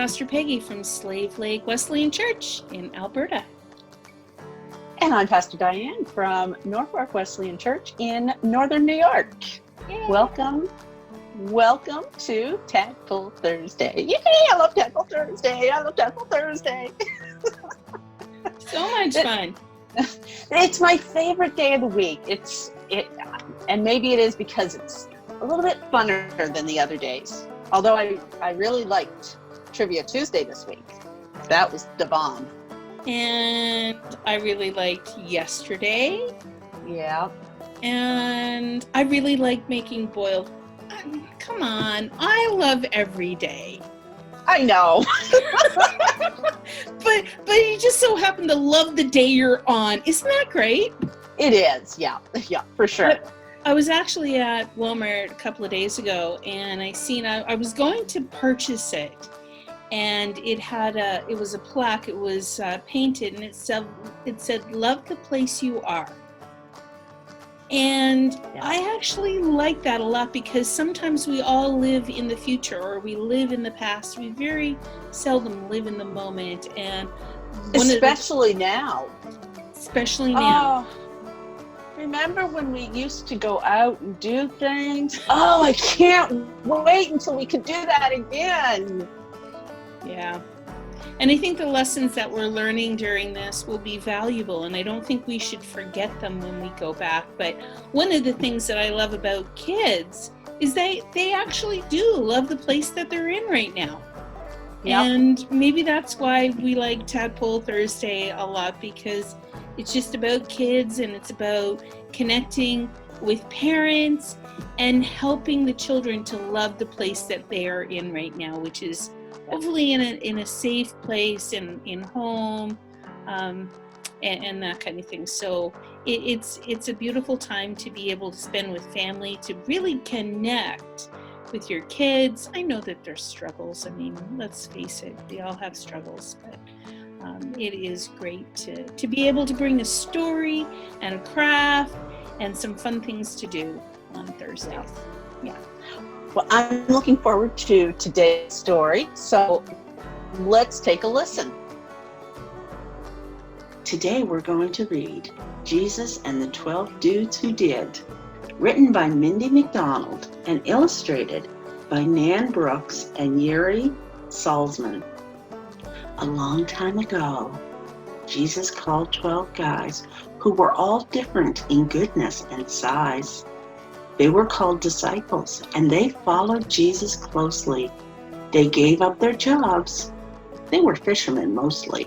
Pastor Peggy from Slave Lake Wesleyan Church in Alberta. And I'm Pastor Diane from Norfolk Wesleyan Church in Northern New York. Yay. Welcome to Tadpole Thursday. Yay, I love Tadpole Thursday. So much fun. It's my favorite day of the week. And maybe it is because it's a little bit funner than the other days. Although I really liked Trivia Tuesday this week. That was the bomb. And I really liked yesterday. Yeah. And I really like making boiled. Come on, I love every day. I know. but you just so happen to love the day you're on. Isn't that great? It is, yeah, for sure. But I was actually at Walmart a couple of days ago, and I was going to purchase it, and it was a plaque. It was painted, and it said, "Love the place you are." And yeah. I actually like that a lot because sometimes we all live in the future or we live in the past. We very seldom live in the moment, and especially now. Oh, remember when we used to go out and do things? Oh, I can't wait until we can do that again. Yeah. And I think the lessons that we're learning during this will be valuable, and I don't think we should forget them when we go back. But one of the things that I love about kids is they actually do love the place that they're in right now. Yep. And maybe that's why we like Tadpole Thursday a lot, because it's just about kids and it's about connecting with parents and helping the children to love the place that they are in right now, which is hopefully in a safe place, in home, and that kind of thing. So it's a beautiful time to be able to spend with family, to really connect with your kids. I know that there's struggles. I mean, let's face it, we all have struggles, but it is great to be able to bring a story and a craft and some fun things to do on Thursdays. Yeah. Well, I'm looking forward to today's story, so let's take a listen. Today we're going to read Jesus and the 12 Dudes Who Did, written by Mindy McDonald and illustrated by Nan Brooks and Yuri Salzman. A long time ago, Jesus called 12 guys who were all different in goodness and size. They were called disciples, and they followed Jesus closely. They gave up their jobs. They were fishermen mostly.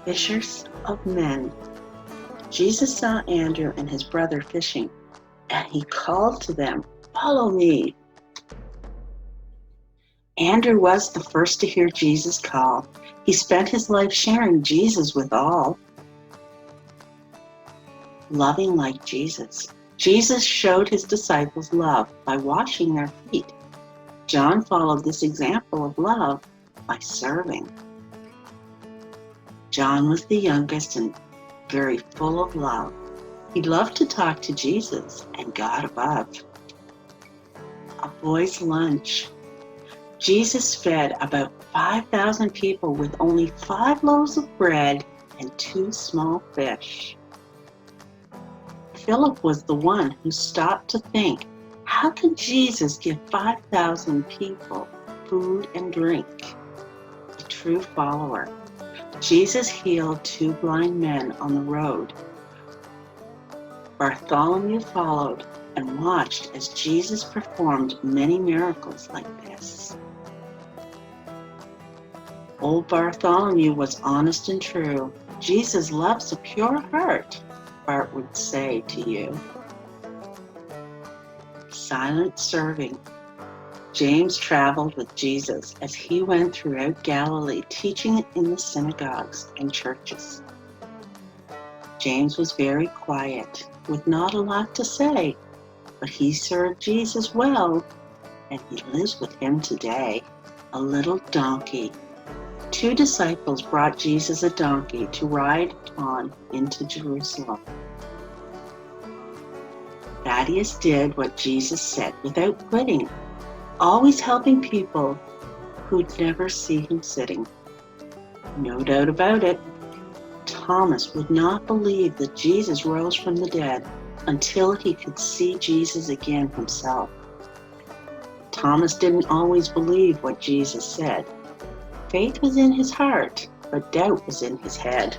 Fishers of men. Jesus saw Andrew and his brother fishing, and he called to them, "Follow me." Andrew was the first to hear Jesus call. He spent his life sharing Jesus with all. Loving like Jesus. Jesus showed his disciples love by washing their feet. John followed this example of love by serving. John was the youngest and very full of love. He loved to talk to Jesus and God above. A boy's lunch. Jesus fed about 5,000 people with only 5 loaves of bread and 2 small fish. Philip was the one who stopped to think, how could Jesus give 5,000 people food and drink? A true follower. Jesus healed 2 blind men on the road. Bartholomew followed and watched as Jesus performed many miracles like this. Old Bartholomew was honest and true. Jesus loves a pure heart, Bart would say to you. Silent serving. James traveled with Jesus as he went throughout Galilee, teaching in the synagogues and churches. James was very quiet, with not a lot to say, but he served Jesus well, and he lives with him today. A little donkey. 2 disciples brought Jesus a donkey to ride on into Jerusalem. Thaddeus did what Jesus said without quitting, always helping people who'd never see him sitting. No doubt about it, Thomas would not believe that Jesus rose from the dead until he could see Jesus again himself. Thomas didn't always believe what Jesus said. Faith was in his heart, but doubt was in his head.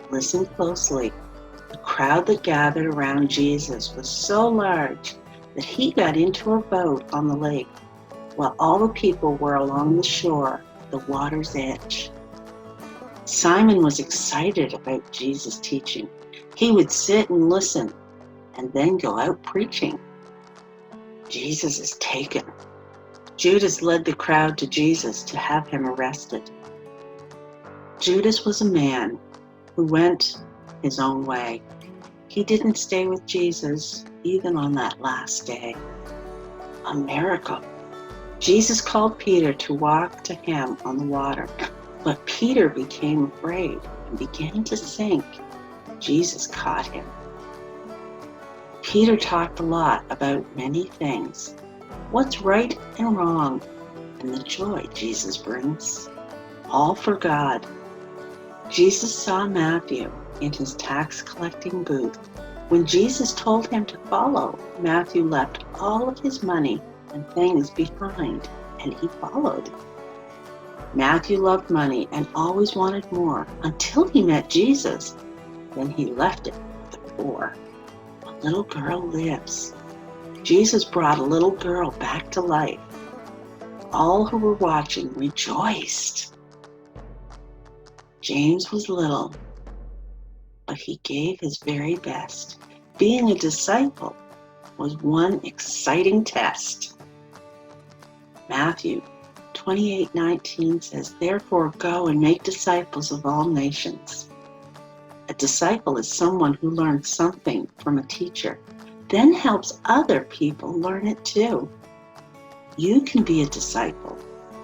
Listen closely. The crowd that gathered around Jesus was so large that he got into a boat on the lake, while all the people were along the shore, the water's edge. Simon was excited about Jesus' teaching. He would sit and listen, and then go out preaching. Jesus is taken. Judas led the crowd to Jesus to have him arrested. Judas was a man who went his own way. He didn't stay with Jesus even on that last day. A miracle. Jesus called Peter to walk to him on the water, but Peter became afraid and began to sink. Jesus caught him. Peter talked a lot about many things, what's right and wrong, and the joy Jesus brings, all for God. Jesus saw Matthew in his tax collecting booth. When Jesus told him to follow, Matthew left all of his money and things behind, and he followed. Matthew loved money and always wanted more until he met Jesus. Then he left it for the poor. A little girl lives. Jesus brought a little girl back to life. All who were watching rejoiced. James was little, but he gave his very best. Being a disciple was one exciting test. Matthew 28:19 says, "Therefore go and make disciples of all nations." A disciple is someone who learns something from a teacher, then helps other people learn it too. You can be a disciple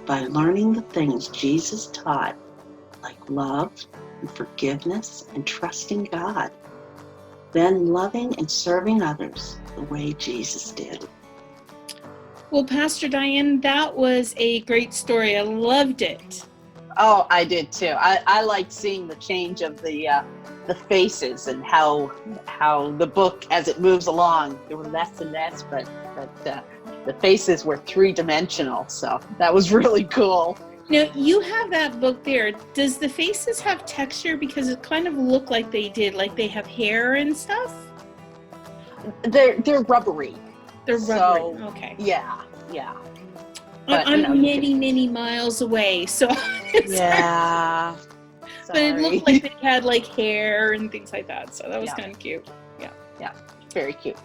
by learning the things Jesus taught, like love and forgiveness and trusting God, then loving and serving others the way Jesus did. Well, Pastor Diane, that was a great story. I loved it. Oh, I did too. I liked seeing the change of the faces and how the book, as it moves along, there were less and less, but the faces were three-dimensional. So that was really cool. Now, you have that book there. Does the faces have texture? Because it kind of looked like they did, like they have hair and stuff. They're rubbery. They're rubbery. So, okay. Yeah. But, I'm many miles away, so yeah. But it looked like they had like hair and things like that, so that was kind of cute. Yeah, very cute.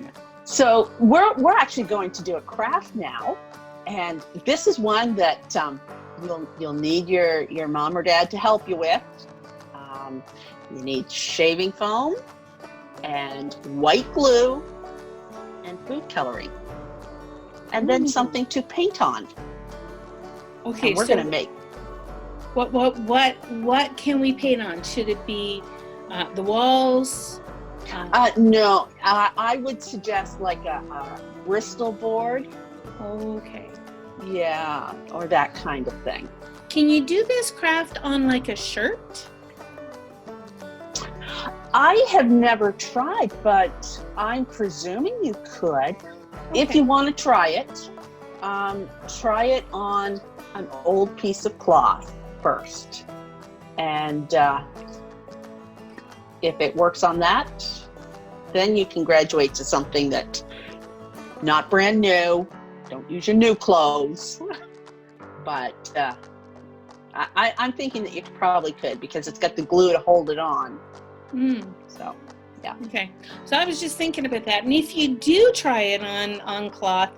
Yeah. So we're actually going to do a craft now, and this is one that you'll need your mom or dad to help you with. You need shaving foam and white glue and food coloring, and then something to paint on. Okay, and we're going to make. What can we paint on? Should it be the walls? No, I would suggest like a Bristol board. Okay. Yeah, or that kind of thing. Can you do this craft on like a shirt? I have never tried, but I'm presuming you could. Okay. If you want to try it on an old piece of cloth first. And if it works on that, then you can graduate to something that's not brand new. Don't use your new clothes. But I'm thinking that you probably could, because it's got the glue to hold it on. So, yeah. Okay. So I was just thinking about that. And if you do try it on cloth,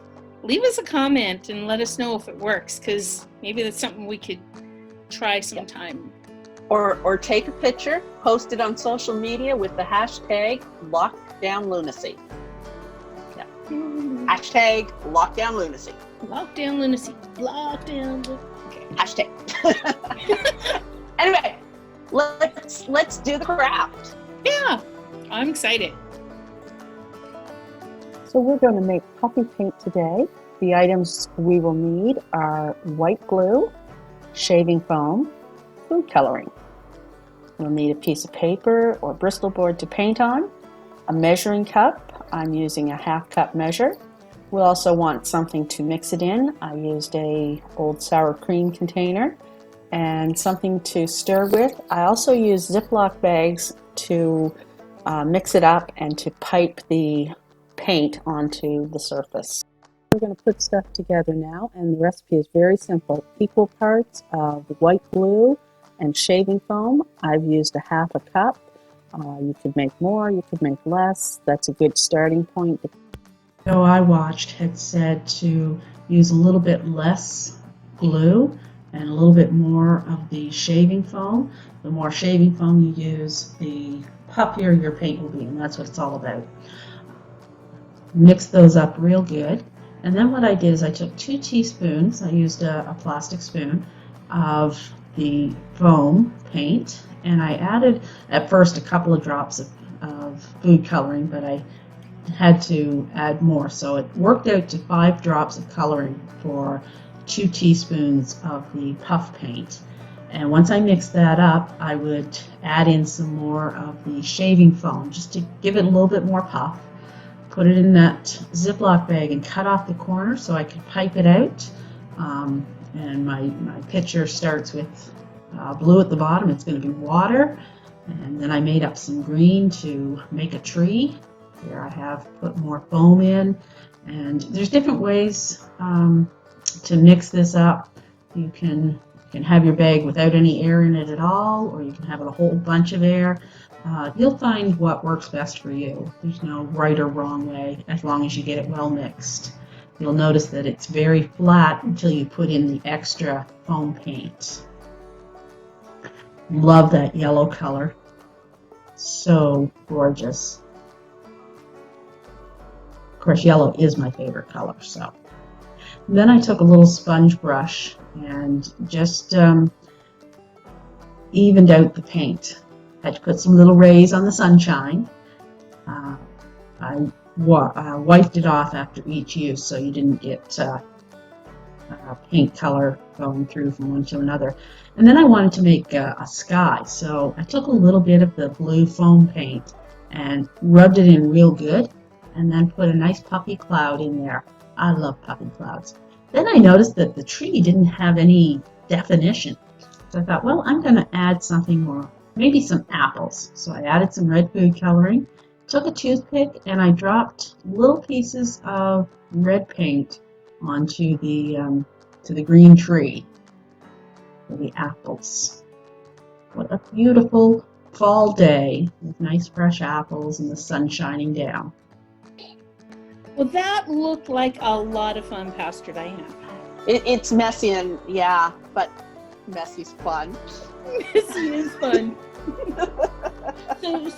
leave us a comment and let us know if it works, because maybe that's something we could try sometime. Or take a picture, post it on social media with the hashtag #LockdownLunacy. Yeah. Hashtag #LockdownLunacy. #LockdownLunacy. Lockdown. Okay. Hashtag. Anyway, let's do the craft. Yeah, I'm excited. So we're going to make puppy paint today. the items we will need are white glue, shaving foam, food coloring. You'll need a piece of paper or Bristol board to paint on, a measuring cup. I'm using a 1/2 cup measure. We'll also want something to mix it in. I used a old sour cream container and something to stir with. I also use Ziploc bags to mix it up and to pipe the paint onto the surface. We're going to put stuff together now, and the recipe is very simple. Equal parts of white glue and shaving foam. I've used a 1/2 cup. You could make more, you could make less. That's a good starting point. So I watched had said to use a little bit less glue and a little bit more of the shaving foam. The more shaving foam you use, the puffier your paint will be, and that's what it's all about. Mix those up real good. And then what I did is I took 2 teaspoons, I used a plastic spoon, of the foam paint, and I added at first a couple of drops of food coloring, but I had to add more. So it worked out to 5 drops of coloring for 2 teaspoons of the puff paint. And once I mixed that up, I would add in some more of the shaving foam just to give it a little bit more puff. Put it in that Ziploc bag and cut off the corner so I could pipe it out. And my pitcher starts with blue at the bottom. It's going to be water. And then I made up some green to make a tree. Here I have put more foam in. And there's different ways to mix this up. You can have your bag without any air in it at all, or you can have a whole bunch of air. You'll find what works best for you. There's no right or wrong way, as long as you get it well mixed. You'll notice that it's very flat until you put in the extra foam paint. Love that yellow color. So gorgeous. Of course, yellow is my favorite color. So then I took a little sponge brush and just evened out the paint. Had to put some little rays on the sunshine. I wiped it off after each use so you didn't get paint color going through from one to another. And then I wanted to make a sky, so I took a little bit of the blue foam paint and rubbed it in real good, and then put a nice puffy cloud in there. I love puffy clouds. Then I noticed that the tree didn't have any definition, so I thought, well, I'm going to add something more. Maybe some apples. So I added some red food coloring, took a toothpick, and I dropped little pieces of red paint onto the green tree for the apples. What a beautiful fall day with nice fresh apples and the sun shining down. Well, that looked like a lot of fun, Pastor Diane. It's messy, and yeah, but messy's fun. Messy is fun.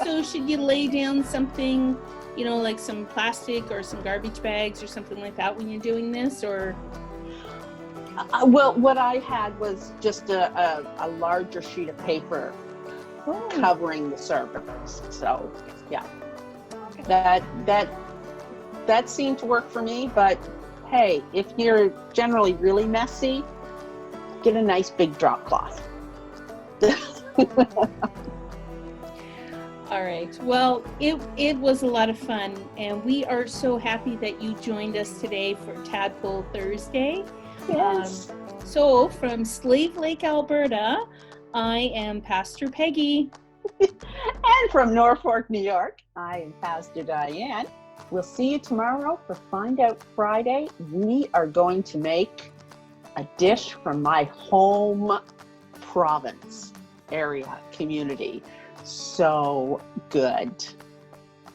So should you lay down something, like some plastic or some garbage bags or something like that when you're doing this, or? Well, what I had was just a larger sheet of paper covering the surface. So, yeah, that seemed to work for me. But hey, if you're generally really messy, get a nice big drop cloth. All right. Well, it was a lot of fun, and we are so happy that you joined us today for Tadpole Thursday. Yes. So from Slave Lake, Alberta, I am Pastor Peggy. And from Norfolk, New York, I am Pastor Diane. We'll see you tomorrow for Find Out Friday. We are going to make a dish from my home province area community. So good.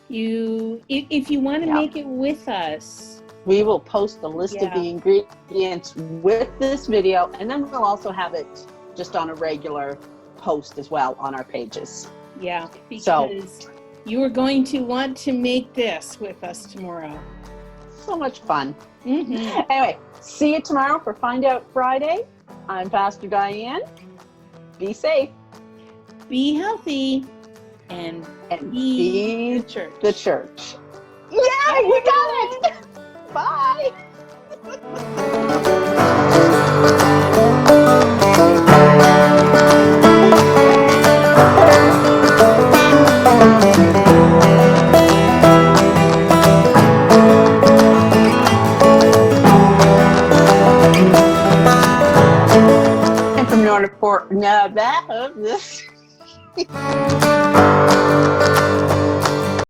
If you want to make it with us, we will post a list of the ingredients with this video, and then we'll also have it just on a regular post as well on our pages. Yeah, because you are going to want to make this with us tomorrow. So much fun. Mm-hmm. Anyway, see you tomorrow for Find Out Friday. I'm Pastor Diane. Be safe. Be healthy. And be the church. The church. Yeah, you got it. Bye. And from North Port, no, that of this.